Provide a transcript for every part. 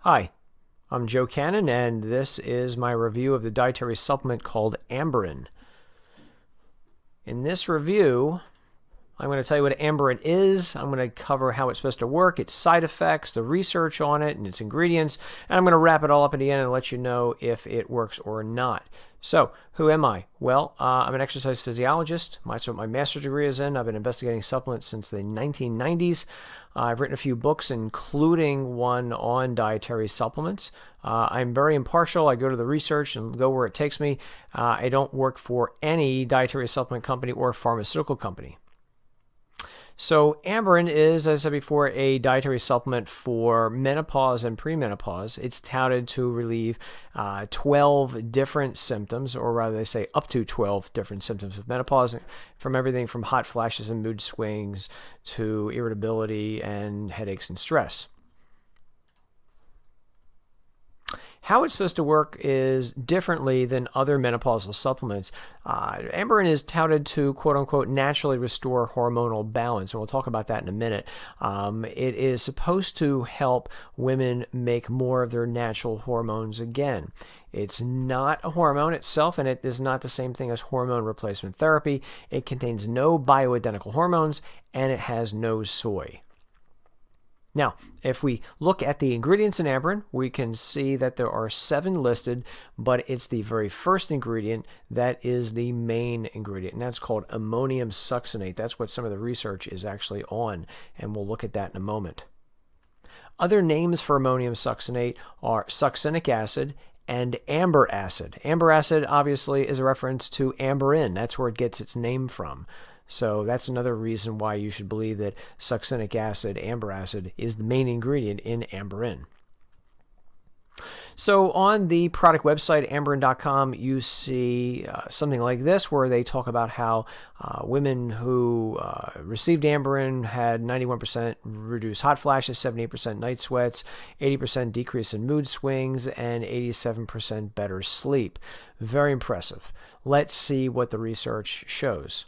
Hi, I'm Joe Cannon, and this is my review of the dietary supplement called Amberen. In this review, I'm going to tell you what Amberen is. I'm going to cover how it's supposed to work, its side effects, the research on it, and its ingredients. And I'm going to wrap it all up at the end and let you know if it works or not. So, who am I? Well, I'm an exercise physiologist. That's what my master's degree is in. I've been investigating supplements since the 1990s. I've written a few books, including one on dietary supplements. I'm very impartial. I go to the research and go where it takes me. I don't work for any dietary supplement company or pharmaceutical company. So Amberen is, as I said before, a dietary supplement for menopause and premenopause. It's touted to relieve 12 different symptoms, or rather they say up to 12 different symptoms of menopause, from everything from hot flashes and mood swings to irritability and headaches and stress. How it's supposed to work is differently than other menopausal supplements. Amberen is touted to, quote-unquote, naturally restore hormonal balance, and we'll talk about that in a minute. It is supposed to help women make more of their natural hormones again. It's not a hormone itself, and it is not the same thing as hormone replacement therapy. It contains no bioidentical hormones, and it has no soy. Now, if we look at the ingredients in Amberen, we can see that there are 7 listed, but it's the very first ingredient that is the main ingredient, and that's called ammonium succinate. That's what some of the research is actually on, and we'll look at that in a moment. Other names for ammonium succinate are succinic acid and amber acid. Amber acid, obviously, is a reference to Amberen. That's where it gets its name from. So that's another reason why you should believe that succinic acid, amber acid, is the main ingredient in Amberen. So on the product website, amberen.com, you see something like this, where they talk about how women who received Amberen had 91% reduced hot flashes, 78% night sweats, 80% decrease in mood swings, and 87% better sleep. Very impressive. Let's see what the research shows.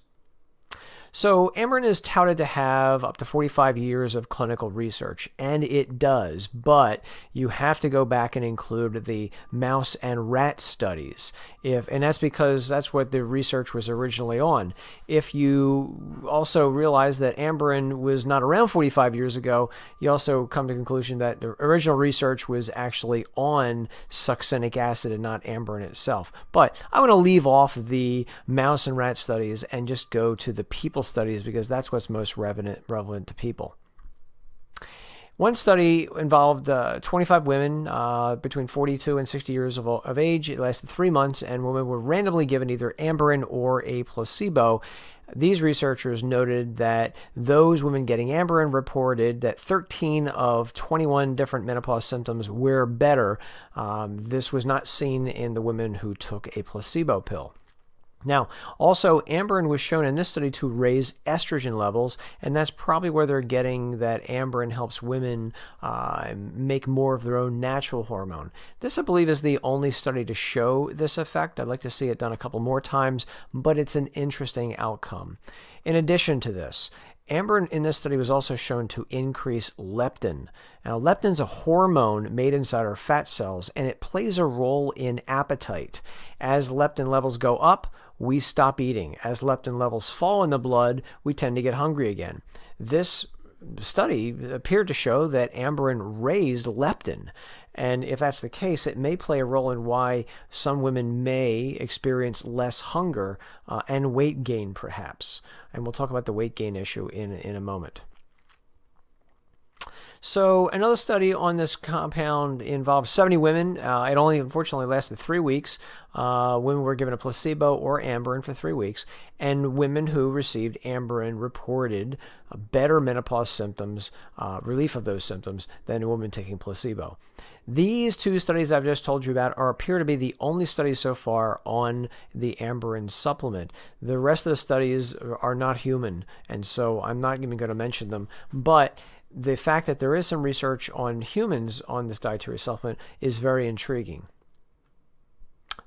So Amberen is touted to have up to 45 years of clinical research, and it does, but you have to go back and include the mouse and rat studies. And that's because that's what the research was originally on. If you also realize that Amberen was not around 45 years ago, you also come to the conclusion that the original research was actually on succinic acid and not Amberen itself. But I want to leave off the mouse and rat studies and just go to the people studies, because that's what's most relevant to people. One study involved 25 women between 42 and 60 years of age. It lasted 3 months, and women were randomly given either Amberen or a placebo. These researchers noted that those women getting Amberen reported that 13 of 21 different menopause symptoms were better. This was not seen in the women who took a placebo pill. Now, also, Amberen was shown in this study to raise estrogen levels, and that's probably where they're getting that Amberen helps women make more of their own natural hormone. This, I believe, is the only study to show this effect. I'd like to see it done a couple more times, but it's an interesting outcome. In addition to this, Amberen in this study was also shown to increase leptin. Now, leptin is a hormone made inside our fat cells, and it plays a role in appetite. As leptin levels go up, we stop eating. As leptin levels fall in the blood, we tend to get hungry again. This study appeared to show that Amberen raised leptin. And if that's the case, it may play a role in why some women may experience less hunger and weight gain, perhaps. And we'll talk about the weight gain issue in a moment. So another study on this compound involved 70 women. It only, unfortunately, lasted 3 weeks. Women were given a placebo or Amberen for 3 weeks, and women who received Amberen reported better menopause symptoms, relief of those symptoms, than a woman taking placebo. These 2 studies I've just told you about appear to be the only studies so far on the Amberen supplement. The rest of the studies are not human, and so I'm not even going to mention them, but the fact that there is some research on humans on this dietary supplement is very intriguing.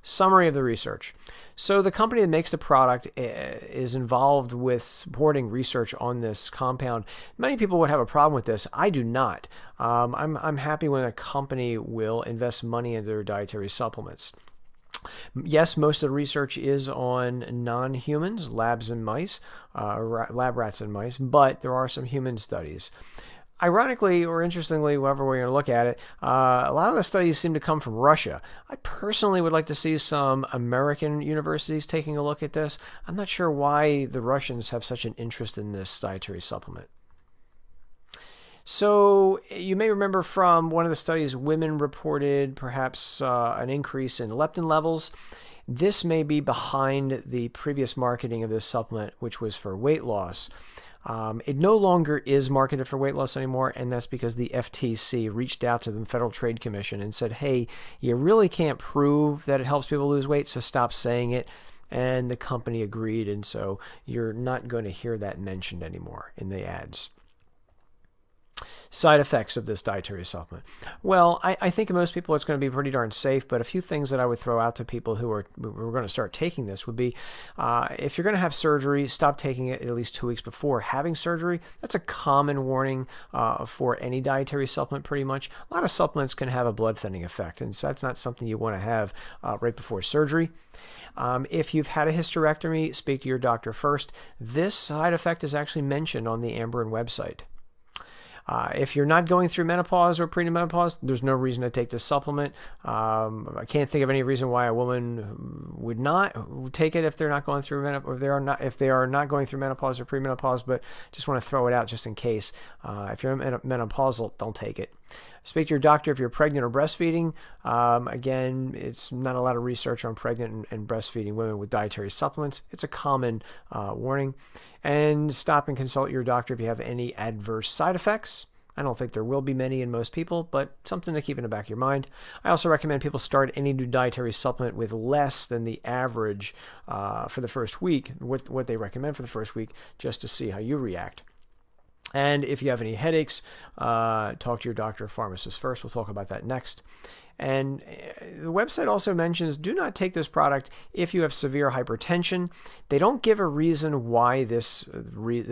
Summary of the research. So the company that makes the product is involved with supporting research on this compound. Many people would have a problem with this. I do not. I'm happy when a company will invest money into their dietary supplements. Yes, most of the research is on non-humans, labs and mice, lab rats and mice, but there are some human studies. Ironically, or interestingly, however we're going to look at it, a lot of the studies seem to come from Russia. I personally would like to see some American universities taking a look at this. I'm not sure why the Russians have such an interest in this dietary supplement. So you may remember from one of the studies, women reported perhaps an increase in leptin levels. This may be behind the previous marketing of this supplement, which was for weight loss. It no longer is marketed for weight loss anymore, and that's because the FTC reached out to the Federal Trade Commission and said, hey, you really can't prove that it helps people lose weight, so stop saying it. And the company agreed, and so you're not going to hear that mentioned anymore in the ads. Side effects of this dietary supplement. Well, I think most people it's going to be pretty darn safe, but a few things that I would throw out to people who are going to start taking this would be, if you're going to have surgery, stop taking it at least 2 weeks before having surgery. That's a common warning for any dietary supplement pretty much. A lot of supplements can have a blood thinning effect, and so that's not something you want to have right before surgery. If you've had a hysterectomy, speak to your doctor first. This side effect is actually mentioned on the Amberen website. If you're not going through menopause or premenopause, there's no reason to take this supplement. I can't think of any reason why a woman would not take it if they're not going through menopause, if they are not going through menopause or premenopause. But just want to throw it out just in case. If you're menopausal, don't take it. Speak to your doctor if you're pregnant or breastfeeding. Again, it's not a lot of research on pregnant and breastfeeding women with dietary supplements. It's a common warning. And stop and consult your doctor if you have any adverse side effects. I don't think there will be many in most people, but something to keep in the back of your mind. I also recommend people start any new dietary supplement with less than the average for the first week, what they recommend for the first week, just to see how you react. And if you have any headaches, talk to your doctor or pharmacist first. We'll talk about that next. And the website also mentions do not take this product if you have severe hypertension. They don't give a reason why this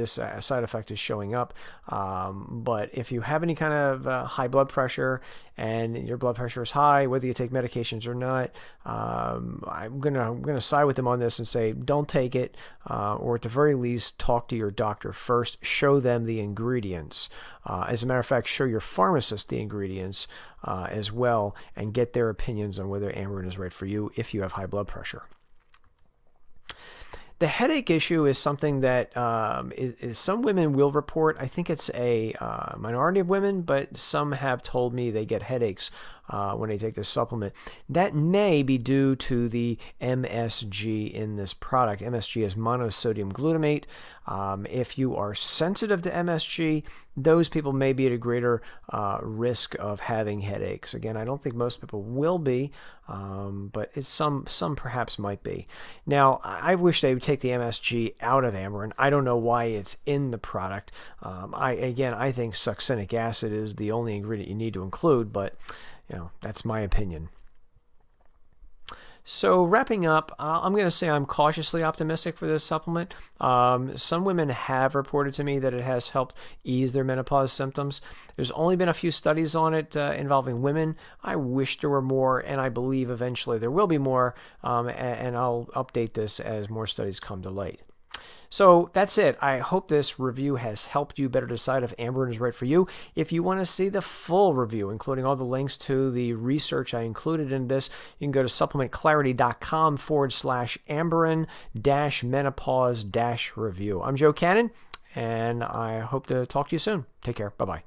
side effect is showing up. But if you have any kind of high blood pressure and your blood pressure is high, whether you take medications or not, I'm gonna side with them on this and say don't take it, or at the very least talk to your doctor first. Show them the ingredients. As a matter of fact, show your pharmacist the ingredients as well, and get their opinions on whether Amberen is right for you if you have high blood pressure. The headache issue is something that is some women will report. I think it's a minority of women, but some have told me they get headaches when they take this supplement. That may be due to the MSG in this product. MSG is monosodium glutamate. If you are sensitive to MSG, those people may be at a greater risk of having headaches. Again, I don't think most people will be, but some perhaps might be. Now, I wish they would take the MSG out of Amberen. I don't know why it's in the product. I think succinic acid is the only ingredient you need to include, but that's my opinion. So wrapping up, I'm going to say I'm cautiously optimistic for this supplement. Some women have reported to me that it has helped ease their menopause symptoms. There's only been a few studies on it involving women. I wish there were more, and I believe eventually there will be more, and I'll update this as more studies come to light. So that's it. I hope this review has helped you better decide if Amberen is right for you. If you want to see the full review, including all the links to the research I included in this, you can go to supplementclarity.com/Amberen-menopause-review. I'm Joe Cannon, and I hope to talk to you soon. Take care. Bye-bye.